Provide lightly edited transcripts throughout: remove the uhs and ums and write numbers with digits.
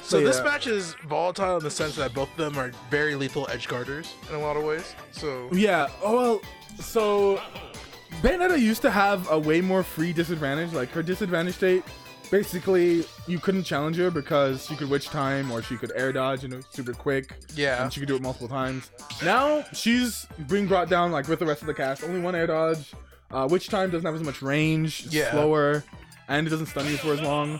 So this match is volatile in the sense that both of them are very lethal edge guarders in a lot of ways. So yeah, well, so Bayonetta used to have a way more free disadvantage. Like her disadvantage state, basically you couldn't challenge her because she could witch time or she could air dodge, you know, super quick. Yeah. And she could do it multiple times. Now she's being brought down like with the rest of the cast. Only one air dodge. Witch time doesn't have as much range. It's slower, and it doesn't stun you for as long.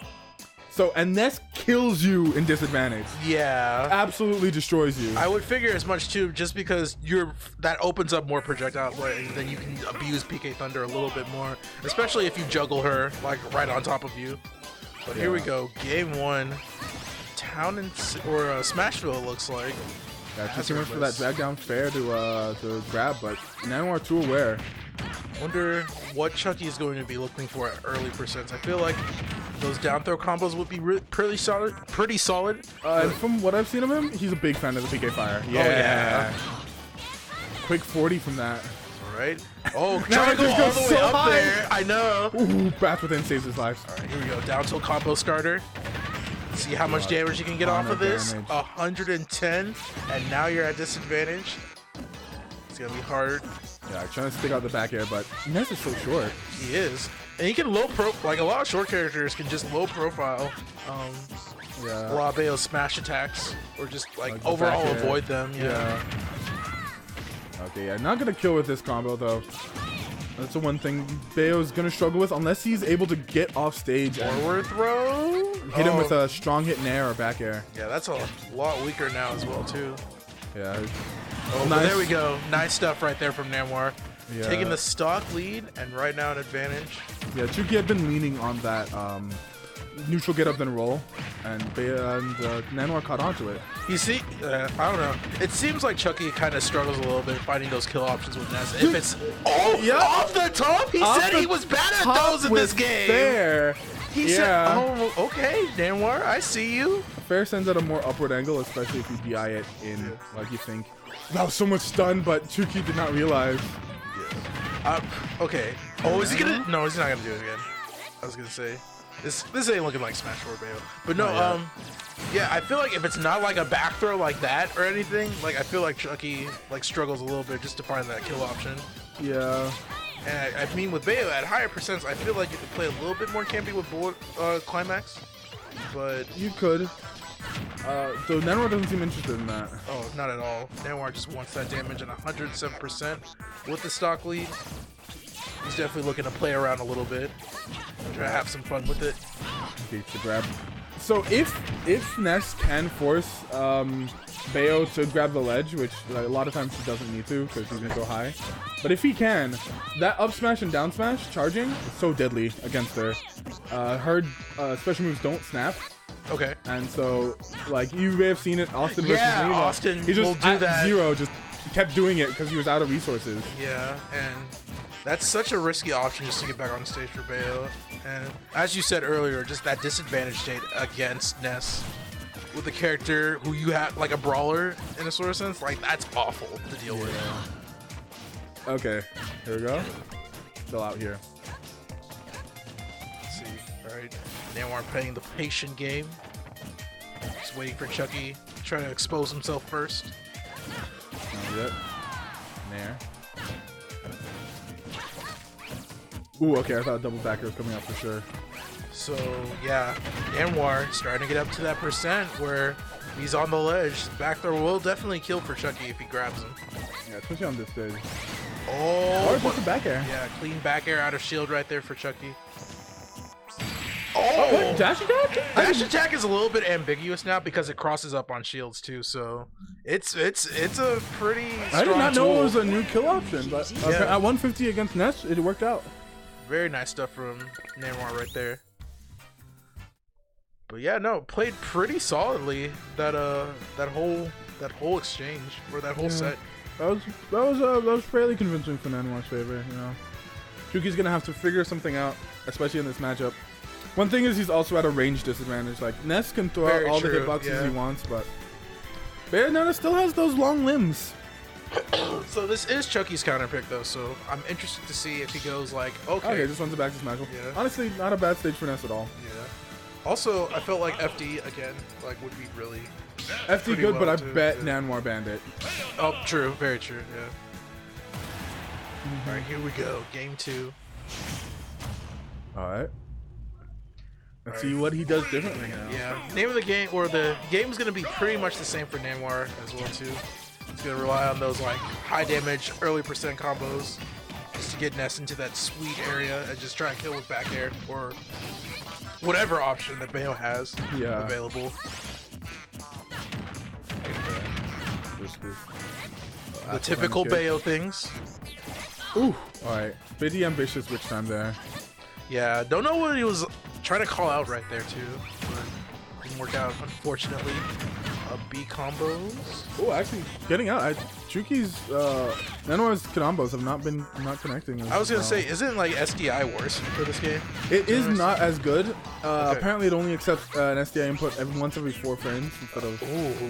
So, and Ness kills you in disadvantage. Yeah. Absolutely destroys you. I would figure as much too, just because that opens up more projectile play, and then you can abuse PK Thunder a little bit more, especially if you juggle her like right on top of you. But here we go, game one, Town and or Smashville, it looks like. Yeah, too much for that drag down fair to grab, but Nanoir too aware. Wonder what Chuky is going to be looking for at early percents. I feel like those down throw combos would be pretty solid. And from what I've seen of him, he's a big fan of the PK Fire. Yeah. Oh, yeah. Quick 40 from that. All right. Oh, trying to go all the way up there. I know. Ooh, Bath Within saves his life. All right, here we go. Down tilt combo starter. See how much damage you can get off of this. 110, and now you're at disadvantage. It's gonna be hard. Yeah, trying to stick out the back air, but Ness is so short. He is. And he can like a lot of short characters can just low profile a lot of Bayo's smash attacks, or just like overall avoid them. Yeah. Okay, yeah, not gonna kill with this combo though. That's the one thing Bayo's gonna struggle with unless he's able to get off stage and forward throw. Hit him with a strong hit in air or back air. Yeah, that's a lot weaker now as well too. Yeah. Oh, nice. There we go. Nice stuff right there from Nanoir. Yeah. Taking the stock lead and right now an advantage. Yeah, Chuky had been leaning on that neutral get up then roll, and Nanoir caught onto it. You see, I don't know. It seems like Chuky kind of struggles a little bit finding those kill options with Ness. If it's off the top, he said he was bad at those in this game. Fair. He said, oh, okay, Nanoir, I see you. Fair sends at a more upward angle, especially if you DI it in, like you think. That was so much stun, but Chuky did not realize. Okay. Oh, is he gonna? No, he's not gonna do it again. I was gonna say, this ain't looking like Smash 4 Bayo. But no, yeah, I feel like if it's not like a back throw like that or anything, like I feel like Chuky like struggles a little bit just to find that kill option. Yeah. And I mean, with Bayo at higher percents, I feel like you could play a little bit more campy with bullet climax. But you could. So Nanoir doesn't seem interested in that. Oh, not at all. Nanoir just wants that damage and 107% with the stock lead. He's definitely looking to play around a little bit, try to have some fun with it. Okay, to grab. So if Ness can force Bayo to grab the ledge, which a lot of times he doesn't need to because he's gonna go high, but if he can, that up smash and down smash charging is so deadly against her. Her special moves don't snap. Okay. And so, like, you may have seen it, Austin versus me. Austin he just will do that. Zero just kept doing it because he was out of resources. Yeah, and that's such a risky option just to get back on stage for Bayo. And as you said earlier, just that disadvantage state against Ness with a character who you have like a brawler in a sort of sense, like that's awful to deal with. Okay, here we go. Still out here. Let's see. All right. Nanoir playing the patient game. Just waiting for Chuky, trying to expose himself first. Yep. Nair. Ooh, okay, I thought double backer was coming out for sure. So, yeah, Nanoir starting to get up to that percent where he's on the ledge. Back throw will definitely kill for Chuky if he grabs him. Yeah, especially on this stage. Oh, or just the back air. Yeah, clean back air out of shield right there for Chuky. Oh, dash attack? Dash attack is a little bit ambiguous now because it crosses up on shields too, so it's a pretty strong I did not know tool. it was a new kill option, but at 150 against Ness, it worked out. Very nice stuff from Nanoir right there. But yeah, no, played pretty solidly that whole exchange or that whole set. That was fairly convincing for Nanoir's favor, you know. Chuky's gonna have to figure something out, especially in this matchup. One thing is he's also at a range disadvantage. Like Ness can throw out all the hitboxes he wants, but Bayonetta still has those long limbs. So this is Chuky's counter pick though, so I'm interested to see if he goes like, okay, this one's a back to Smash. Yeah. Honestly, not a bad stage for Ness at all. Yeah. Also, I felt like FD again, like would be really FD pretty good, well, but I too. bet Yeah. Nanoir banned it. Oh, true, very true. Yeah. All right, here we go. Game 2. All right. Let's see Alright. what he does differently now. Yeah. Name of the game, or the game's gonna be pretty much the same for Nanoir as well too. It's gonna rely on those like high damage, early percent combos, just to get Ness into that sweet area and just try and kill with back air or whatever option that Bayo has available. The typical Bayo things. Ooh, alright. Pretty ambitious switch time there. Yeah, don't know what he was trying to call out right there too. But didn't work out, unfortunately. B combos. Oh, actually, getting out. Chuky's Nanoir's combos have not connecting. I was gonna say, isn't like SDI worse for this game? It is not as good. Apparently, it only accepts an SDI input once every 4 frames instead of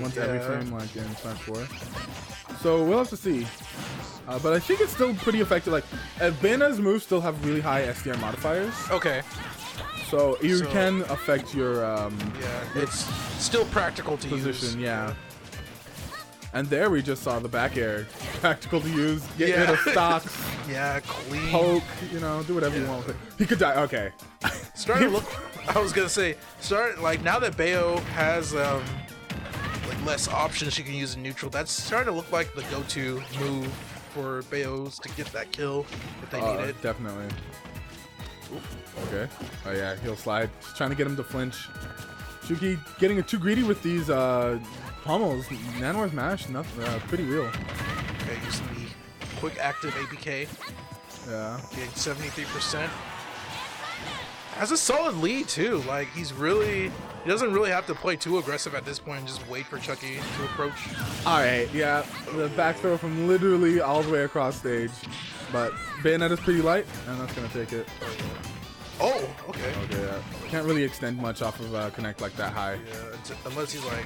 once every frame like in Smash 4. So we'll have to see. But I think it's still pretty effective. Like, Bayonetta's moves still have really high SDI modifiers. Okay. So you can affect your yeah, it's still practical to position, use. yeah. And there we just saw the back air. Practical to use, get rid of stocks, yeah, clean. poke, you know, do whatever you want with it. He could die, okay. Starting to look, I was gonna say, like now that Bayo has like less options she can use in neutral, that's starting to look like the go-to move for Bayos to get that kill if they need it. Definitely. Okay. Oh yeah, he'll slide. Just trying to get him to flinch. Chuky getting too greedy with these pummels. Nanoir's mash, pretty real. Okay, using the quick active APK. Yeah. Getting 73%. Has a solid lead too. Like he doesn't really have to play too aggressive at this point and just wait for Chuky to approach. Alright, yeah. The back throw from literally all the way across stage. But Bayonetta's pretty light, and that's gonna take it. Oh, okay. Okay, yeah. Can't really extend much off of connect like that high. Yeah, unless he's like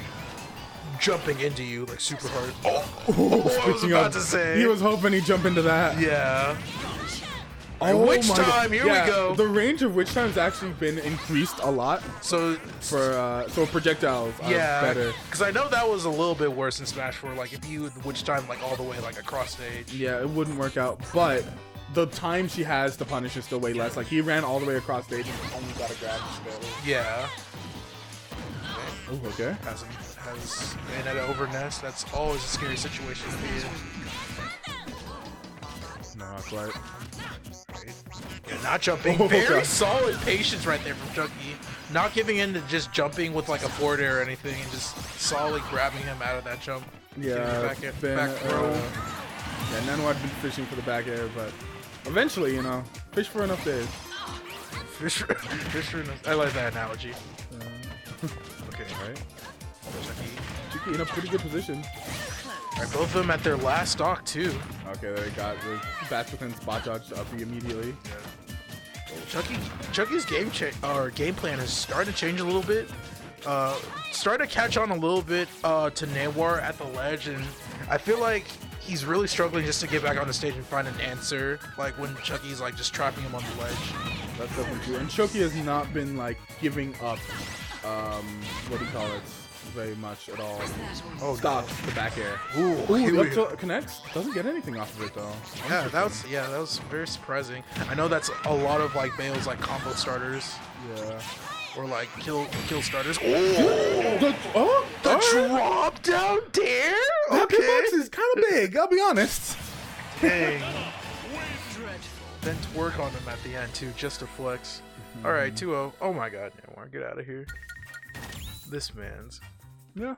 jumping into you like super hard. Oh, I was Switching about up. to say. He was hoping he'd jump into that. Yeah. Oh Witch my time, God. here we go. The range of witch time's actually been increased a lot. So projectiles are better. because I know that was a little bit worse in Smash 4. Like if you witch time like all the way like across stage. Yeah, it wouldn't work out, but the time she has to punish is still way less. Like he ran all the way across stage and only got a grab. Yeah. Oh, okay. Has Bayonetta over Ness. That's always a scary situation to be in. No, not quite. Yeah, not jumping. Oh, Very God. solid patience right there from Chuky. Not giving in to just jumping with like a forward air or anything, and just solidly grabbing him out of that jump. Yeah, back throw. Yeah, Nanoir's been fishing for the back air, but eventually, you know, fish for enough days. Fish for enough. I like that analogy. Okay, Right. Chuky. Chuky in a pretty good position. Alright, both of them at their last stock too. Okay, they got the bats within spot dodge to up immediately. Chucky's game plan is starting to change a little bit. Starting to catch on a little bit to Nanoir at the ledge, and I feel like he's really struggling just to get back on the stage and find an answer. Like when Chucky's like just trapping him on the ledge. That's definitely true. And Chuky has not been like giving up. What do you call it? Very much at all. Oh, stop the back air. Ooh, up to connects. Doesn't get anything off of it though. Yeah, that was very surprising. I know that's a lot of like Bayo's like combo starters. Yeah. Or like kill starters. The Drop down dare? That hitbox is kind of big, I'll be honest. Dang. Then twerk on him at the end too, just to flex. Alright, 2-0. Oh my god, Nanoir, get out of here. This man's. Yeah.